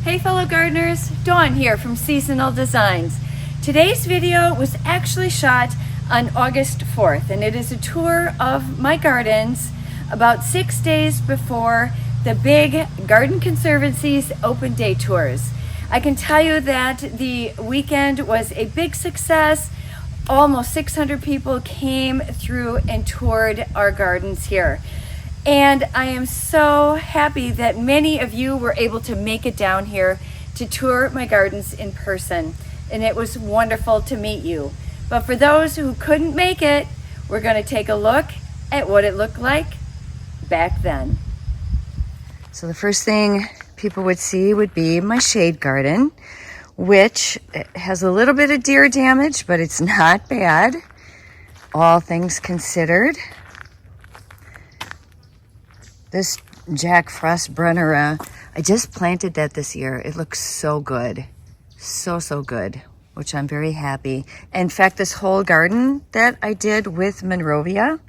Hey fellow gardeners, Dawn here from Seasonal Designs. Today's video was actually shot on August 4th and it is a tour of my gardens about 6 days before the big Garden Conservancy's open day tours. I can tell you that the weekend was a big success. Almost 600 people came through and toured our gardens here. And I am so happy that many of you were able to make it down here to tour my gardens in person. And it was wonderful to meet you. But for those who couldn't make it, we're going to take a look at what it looked like back then. So the first thing people would see would be my shade garden, which has a little bit of deer damage, but it's not bad, all things considered. This Jack Frost Brenner, I just planted that this year. It looks so good. So good, which I'm very happy. In fact, this whole garden that I did with Monrovia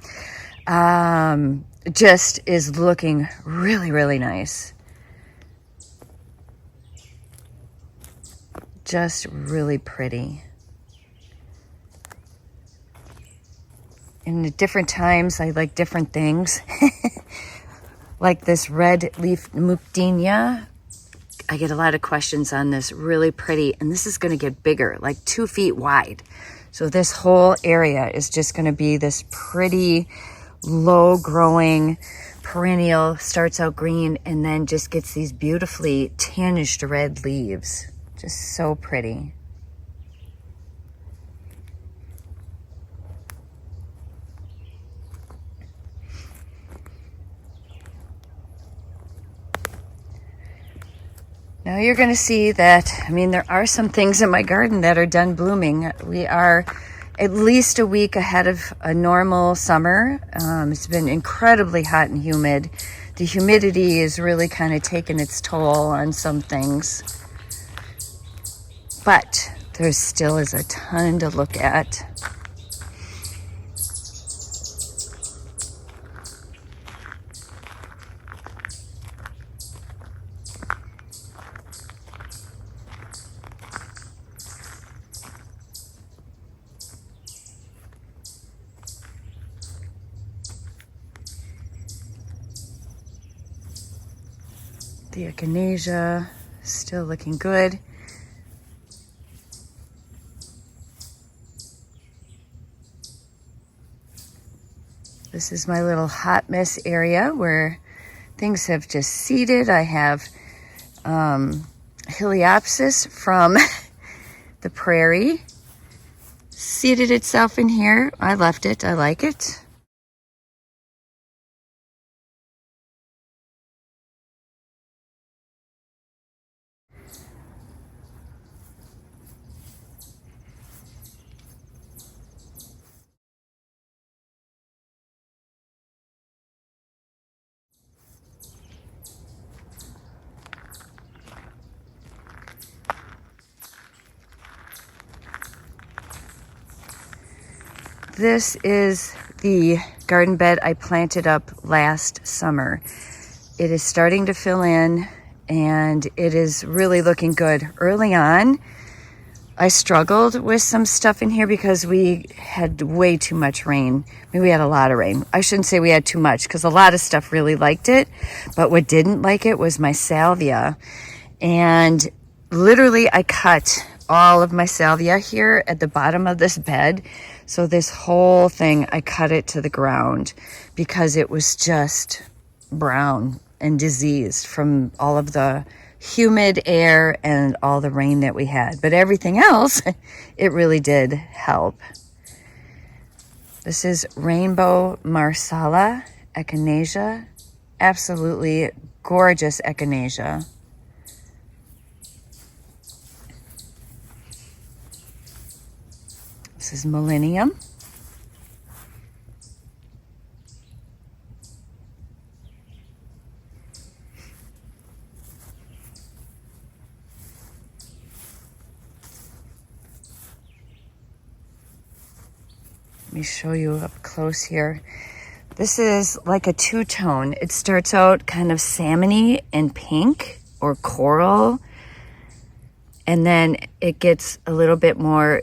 just is looking really nice. Just really pretty. And at different times, I like different things. Like this red leaf muptinia. I get a lot of questions on this, really pretty. And this is gonna get bigger, like 2 feet wide. So this whole area is just gonna be this pretty low growing perennial, starts out green and then just gets these beautifully tinged red leaves. Just so pretty. Now you're going to see that, there are some things in my garden that are done blooming. We are at least a week ahead of a normal summer. It's been incredibly hot and humid. The humidity is really kind of taking its toll on some things. But there still is a ton to look at. The echinacea still looking good. This is my little hot mess area where things have just seeded. I have Heliopsis from the Prairie seeded itself in here. I left it. I like it. This is the garden bed I planted up last summer. It is starting to fill in and it is really looking good. Early on, I struggled with some stuff in here because we had way too much rain. We had a lot of rain. I shouldn't say we had too much because a lot of stuff really liked it, but what didn't like it was my salvia. And literally I cut all of my salvia here at the bottom of this bed. So this whole thing, I cut it to the ground because it was just brown and diseased from all of the humid air and all the rain that we had. But everything else, it really did help. This is Rainbow Marsala echinacea. Absolutely gorgeous echinacea. This is Millennium. Let me show you up close here. This is like a two-tone. It starts out kind of salmony and pink or coral and then it gets a little bit more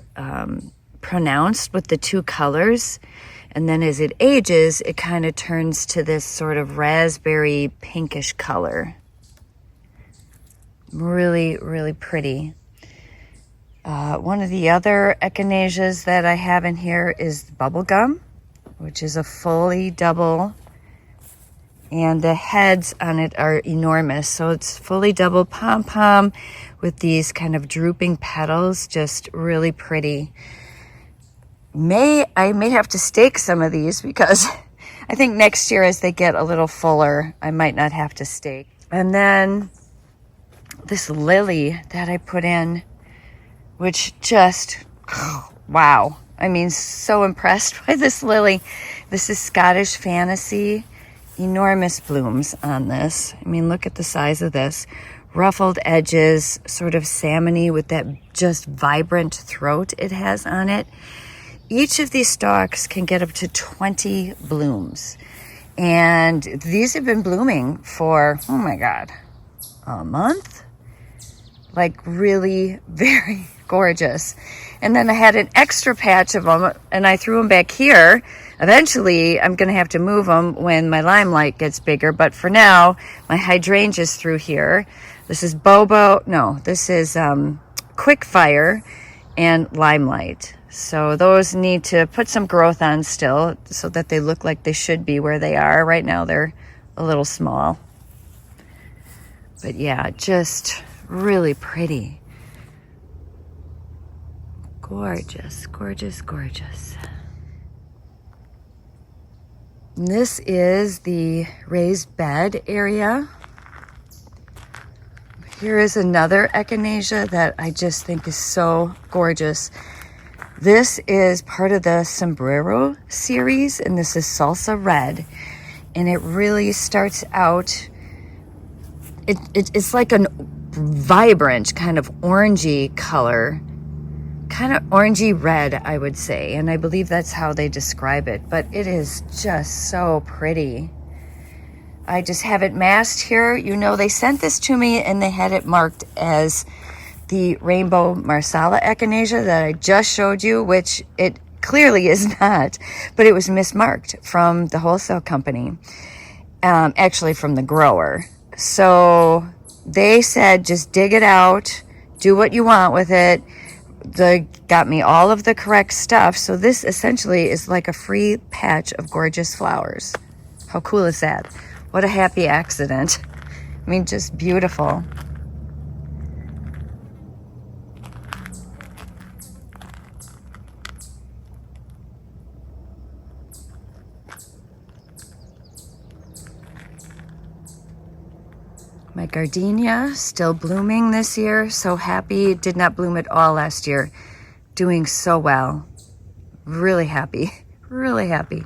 pronounced with the two colors. And then as it ages, it kind of turns to this sort of raspberry pinkish color. Really, really pretty. One of the other echinaceas that I have in here is bubblegum, which is a fully double. And the heads on it are enormous. So it's fully double pom-pom with these kind of drooping petals, just really pretty. I may have to stake some of these because I think next year as they get a little fuller, I might not have to stake. And then this lily that I put in, which just, wow. I mean, so impressed by this lily. This is Scottish Fantasy. Enormous blooms on this. I mean, look at the size of this. Ruffled edges, sort of salmony with that just vibrant throat it has on it. Each of these stalks can get up to 20 blooms. And these have been blooming for, oh my God, a month? Like really very gorgeous. And then I had an extra patch of them and I threw them back here. Eventually, I'm going to have to move them when my limelight gets bigger. But for now, my hydrangeas through here. This is this is Quickfire and Limelight. So those need to put some growth on still so that they look like they should be where they are. Right now they're a little small. But yeah, just really pretty. Gorgeous, gorgeous, gorgeous. And this is the raised bed area. Here is another echinacea that I just think is so gorgeous. This is part of the Sombrero series, and this is Salsa Red. And it really starts out, it's like a vibrant kind of orangey color, kind of orangey red, I would say. And I believe that's how they describe it, but it is just so pretty. I just have it masked here. You know, they sent this to me and they had it marked as the Rainbow Marsala echinacea that I just showed you, which it clearly is not, but it was mismarked from the wholesale company, actually from the grower. So they said, just dig it out, do what you want with it. They got me all of the correct stuff. So this essentially is like a free patch of gorgeous flowers. How cool is that? What a happy accident. I mean, just beautiful. My gardenia still blooming this year. So happy. It did not bloom at all last year. Doing so well. Really happy. Really happy.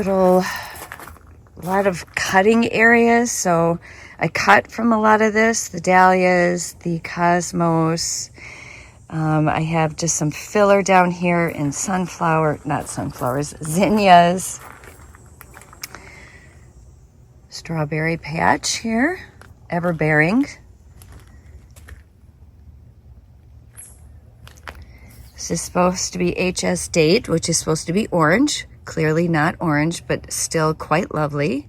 A lot of cutting areas, so I cut from a lot of this, the dahlias, the cosmos. I have just some filler down here in zinnias. Strawberry patch here, ever-bearing. This is supposed to be HS date, which is supposed to be orange. Clearly not orange, but still quite lovely.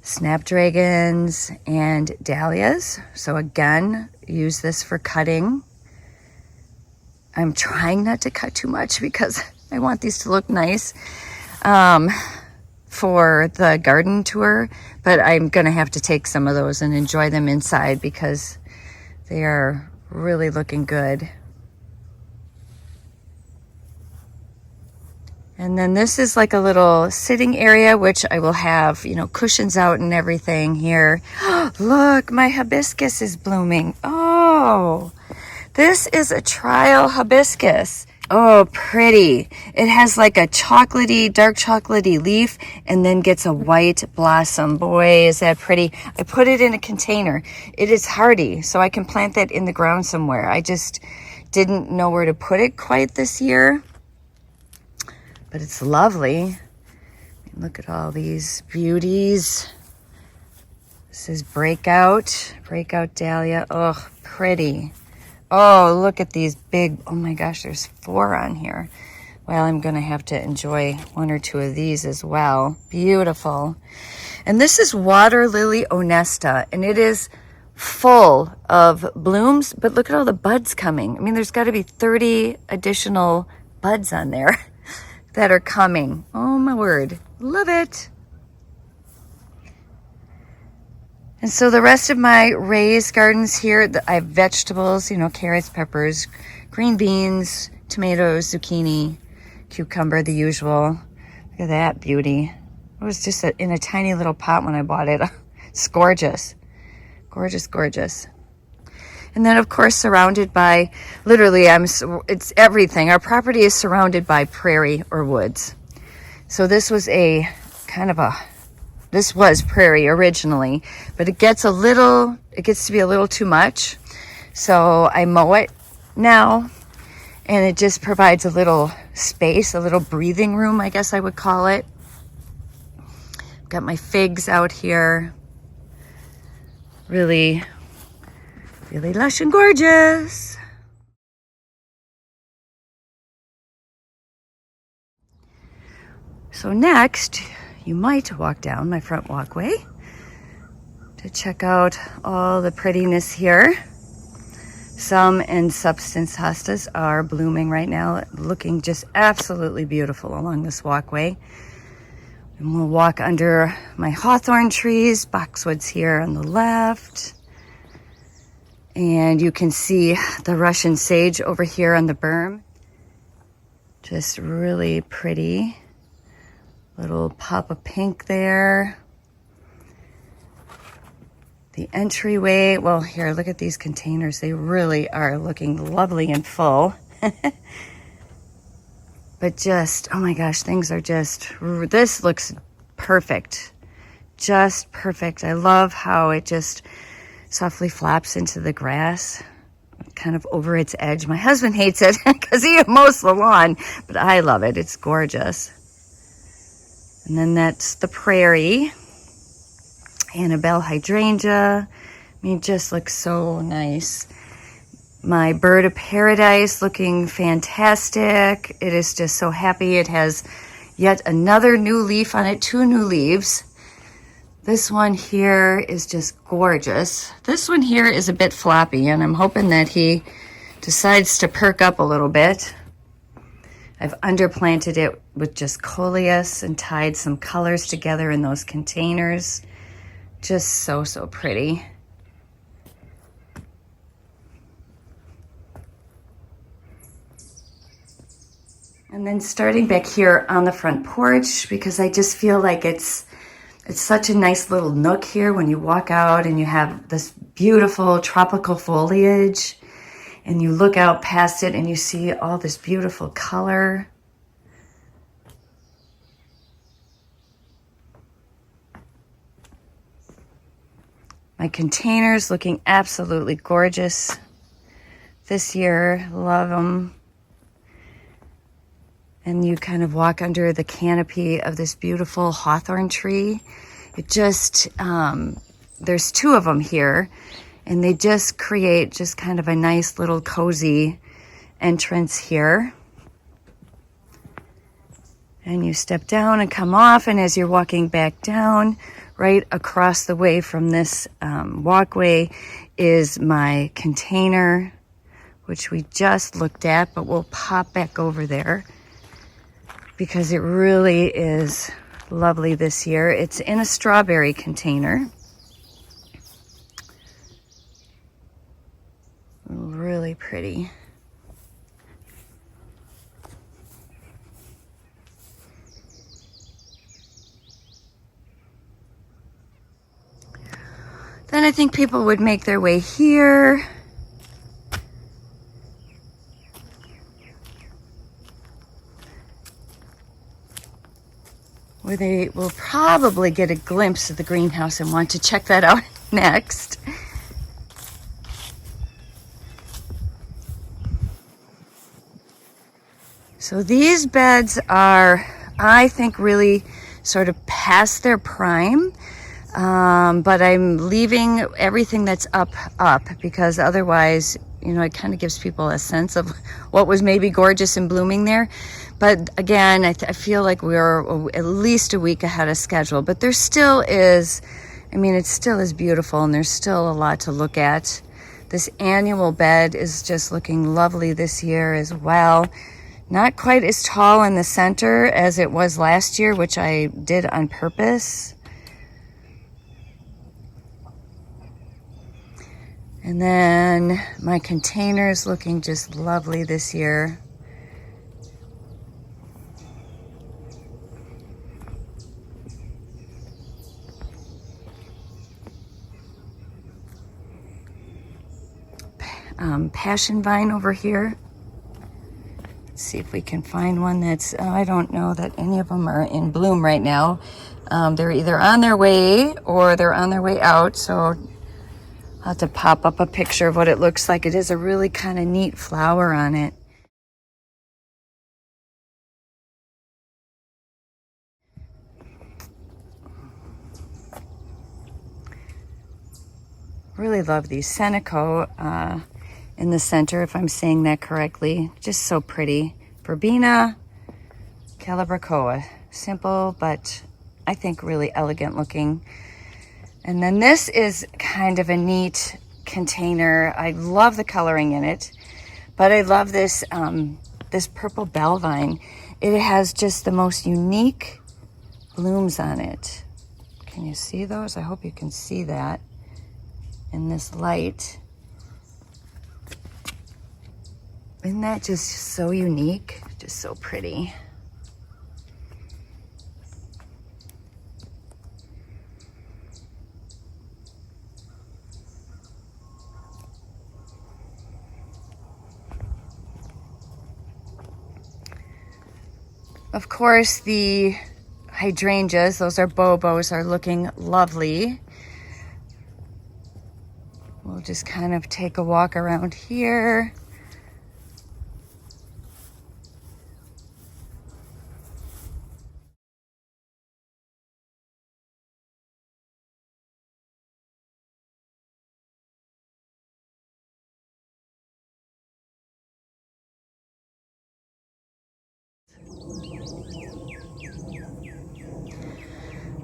Snapdragons and dahlias. So again, use this for cutting. I'm trying not to cut too much because I want these to look nice for the garden tour, but I'm gonna have to take some of those and enjoy them inside because they are really looking good. And then this is like a little sitting area, which I will have, you know, cushions out and everything here. Look, my hibiscus is blooming. Oh, This is a trial hibiscus. Oh, pretty. It has like a chocolatey, dark chocolatey leaf and then gets a white blossom. Boy, is that pretty. I put it in a container. It is hardy, so I can plant that in the ground somewhere. I just didn't know where to put it quite this year, but it's lovely. Look at all these beauties. This is breakout dahlia. Oh, pretty. Oh, look at these big, oh my gosh, there's 4 on here. Well, I'm gonna have to enjoy 1 or 2 of these as well. Beautiful. And this is water lily honesta, and it is full of blooms, but look at all the buds coming. I mean, there's gotta be 30 additional buds on there that are coming. Oh my word, love it. And so the rest of my raised gardens here, I have vegetables, you know, carrots, peppers, green beans, tomatoes, zucchini, cucumber, the usual. Look at that beauty. It was just in a tiny little pot when I bought it. It's gorgeous. Gorgeous, gorgeous. And then, of course, surrounded by, literally, it's everything. Our property is surrounded by prairie or woods. So this was this was prairie originally, but it gets to be a little too much. So I mow it now, and it just provides a little space, a little breathing room, I guess I would call it. I've got my figs out here. Really, really lush and gorgeous. So next, you might walk down my front walkway to check out all the prettiness here. Some and substance hostas are blooming right now, looking just absolutely beautiful along this walkway. And we'll walk under my hawthorn trees, boxwoods here on the left. And you can see the Russian sage over here on the berm. Just really pretty. Little pop of pink there. The entryway, well, here, look at these containers. They really are looking lovely and full. But just, oh my gosh, things are just, this looks perfect. Just perfect. I love how it just softly flaps into the grass, kind of over its edge. My husband hates it because he mows the lawn, but I love it. It's gorgeous. And then that's the Prairie. Annabelle hydrangea. I mean, it just looks so nice. My bird of paradise looking fantastic. It is just so happy. It has yet another new leaf on it, 2 new leaves. This one here is just gorgeous. This one here is a bit floppy, and I'm hoping that he decides to perk up a little bit. I've underplanted it with just coleus and tied some colors together in those containers. Just so, so pretty. And then starting back here on the front porch, because I just feel like it's such a nice little nook here when you walk out and you have this beautiful tropical foliage and you look out past it and you see all this beautiful color. My containers looking absolutely gorgeous this year. Love them. And you kind of walk under the canopy of this beautiful hawthorn tree. It just, there's 2 of them here, and they just create just kind of a nice little cozy entrance here. And you step down and come off, and as you're walking back down, right across the way from this walkway is my container, which we just looked at, but we'll pop back over there because it really is lovely this year. It's in a strawberry container. Really pretty. Then I think people would make their way here. where they will probably get a glimpse of the greenhouse and want to check that out next. So these beds are, I think, really sort of past their prime, but I'm leaving everything that's up because otherwise, you know, it kind of gives people a sense of what was maybe gorgeous and blooming there. But again, I feel like we're at least a week ahead of schedule, but there still is, I mean, it still is beautiful and there's still a lot to look at. This annual bed is just looking lovely this year as well. Not quite as tall in the center as it was last year, which I did on purpose. And then my containers looking just lovely this year. Passion vine over here. Let's see if we can find one that's, I don't know that any of them are in bloom right now. They're either on their way or they're on their way out. So I'll have to pop up a picture of what it looks like. It is a really kind of neat flower on it. Really love these Seneco in the center, if I'm saying that correctly. Just so pretty. Verbena, Calabricoa. Simple, but I think really elegant looking. And then this is kind of a neat container. I love the coloring in it, but I love this, this purple bell vine. It has just the most unique blooms on it. Can you see those? I hope you can see that in this light. Isn't that just so unique? Just so pretty. Of course, the hydrangeas, those are bobos, are looking lovely. We'll just kind of take a walk around here.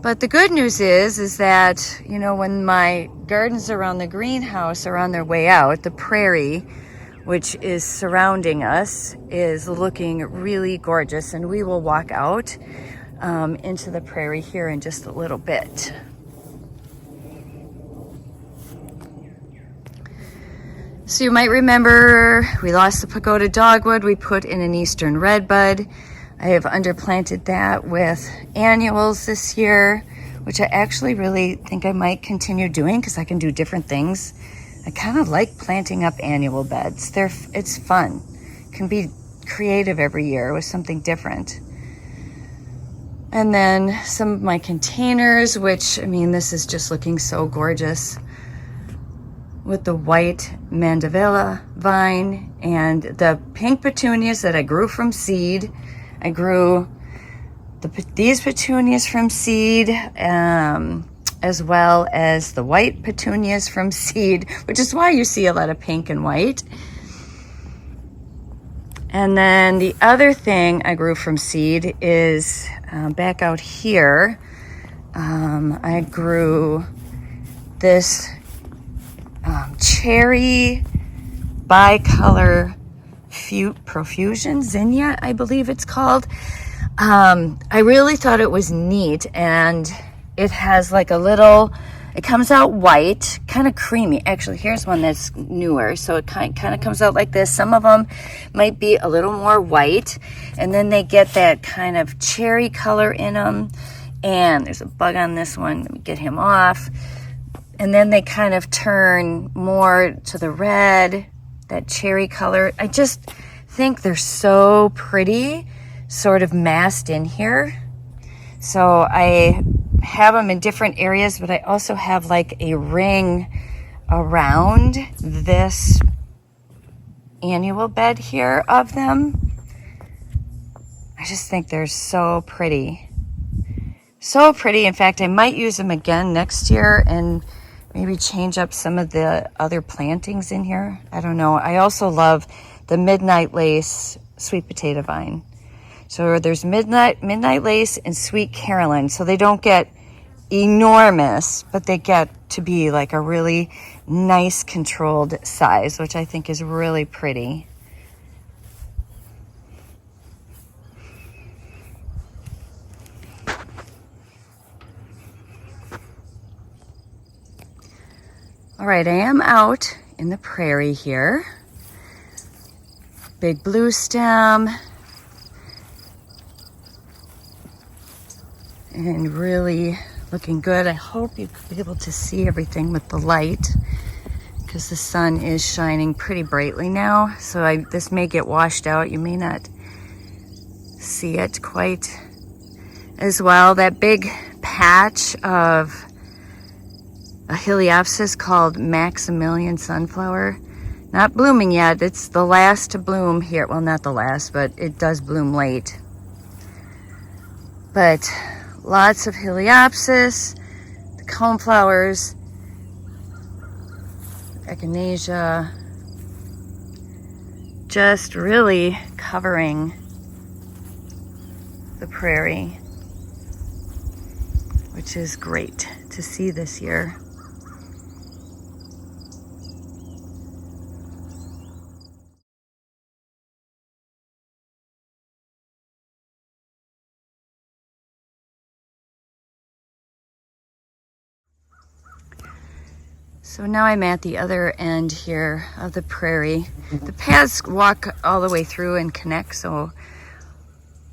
But the good news is that, you know, when my gardens around the greenhouse are on their way out, the prairie, which is surrounding us, is looking really gorgeous. And we will walk out into the prairie here in just a little bit. So you might remember we lost the pagoda dogwood. We put in an eastern redbud. I have underplanted that with annuals this year, which I actually really think I might continue doing because I can do different things. I kind of like planting up annual beds. It's fun. Can be creative every year with something different. And then some of my containers, which, I mean, this is just looking so gorgeous with the white mandevilla vine and the pink petunias that I grew from seed. I grew these petunias from seed, as well as the white petunias from seed, which is why you see a lot of pink and white. And then the other thing I grew from seed is back out here. I grew this cherry bicolor profusion, zinnia, I believe it's called. I really thought it was neat, and it has like a little, it comes out white, kind of creamy. Actually, here's one that's newer, so it kind of comes out like this. Some of them might be a little more white, and then they get that kind of cherry color in them. And there's a bug on this one. Let me get him off. And then they kind of turn more to the red, that cherry color. I just think they're so pretty, sort of massed in here. So I have them in different areas, but I also have like a ring around this annual bed here of them. I just think they're so pretty. So pretty. In fact, I might use them again next year and maybe change up some of the other plantings in here. I don't know. I also love the Midnight Lace sweet potato vine. So there's Midnight Lace and Sweet Carolyn. So they don't get enormous, but they get to be like a really nice controlled size, which I think is really pretty. All right, I am out in the prairie here. Big blue stem. And really looking good. I hope you could be able to see everything with the light because the sun is shining pretty brightly now. So this may get washed out. You may not see it quite as well. That big patch of a Heliopsis called Maximilian Sunflower. Not blooming yet. It's the last to bloom here. Well, not the last, but it does bloom late. But lots of Heliopsis, the coneflowers, echinacea, just really covering the prairie, which is great to see this year. So now I'm at the other end here of the prairie. The paths walk all the way through and connect, so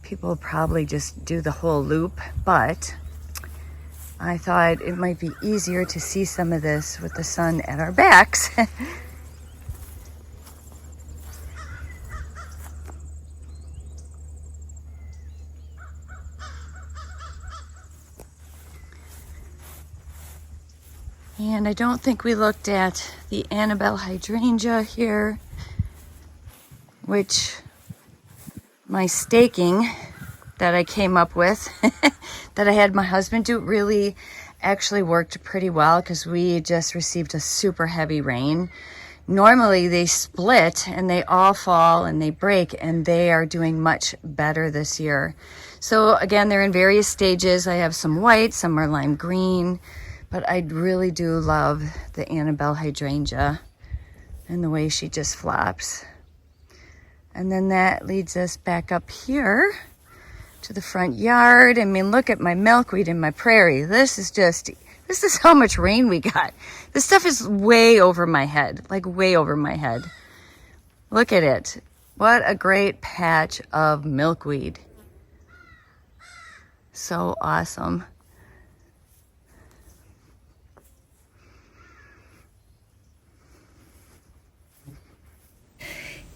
people probably just do the whole loop, but I thought it might be easier to see some of this with the sun at our backs. And I don't think we looked at the Annabelle hydrangea here, which my staking that I came up with, that I had my husband do, really actually worked pretty well because we just received a super heavy rain. Normally they split and they all fall and they break, and they are doing much better this year. So again, they're in various stages. I have some white, some are lime green. But I really do love the Annabelle hydrangea and the way she just flops. And then that leads us back up here to the front yard. I mean, look at my milkweed in my prairie. This is how much rain we got. This stuff is way over my head, like way over my head. Look at it. What a great patch of milkweed. So awesome.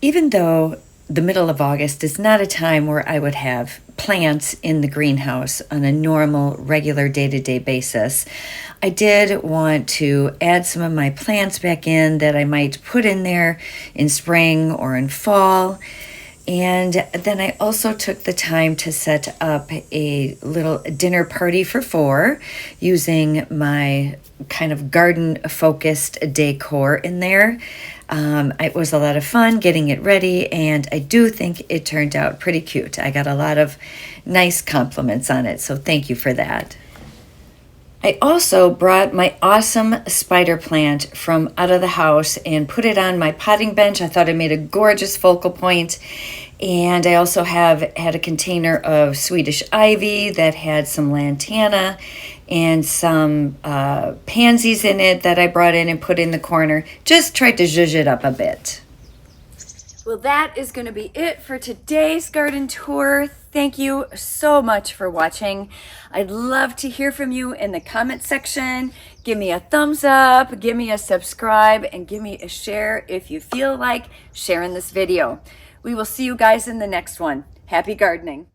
Even though the middle of August is not a time where I would have plants in the greenhouse on a normal, regular day-to-day basis, I did want to add some of my plants back in that I might put in there in spring or in fall. And then I also took the time to set up a little dinner party for 4 using my kind of garden-focused decor in there. It was a lot of fun getting it ready, and I do think it turned out pretty cute. I got a lot of nice compliments on it, so thank you for that. I also brought my awesome spider plant from out of the house and put it on my potting bench. I thought it made a gorgeous focal point. And I also had a container of Swedish ivy that had some lantana and some pansies in it that I brought in and put in the corner. Just tried to zhuzh it up a bit. Well, that is going to be it for today's garden tour. Thank you so much for watching. I'd love to hear from you in the comment section. Give me a thumbs up, give me a subscribe, and give me a share if you feel like sharing this video. We will see you guys in the next one. Happy gardening.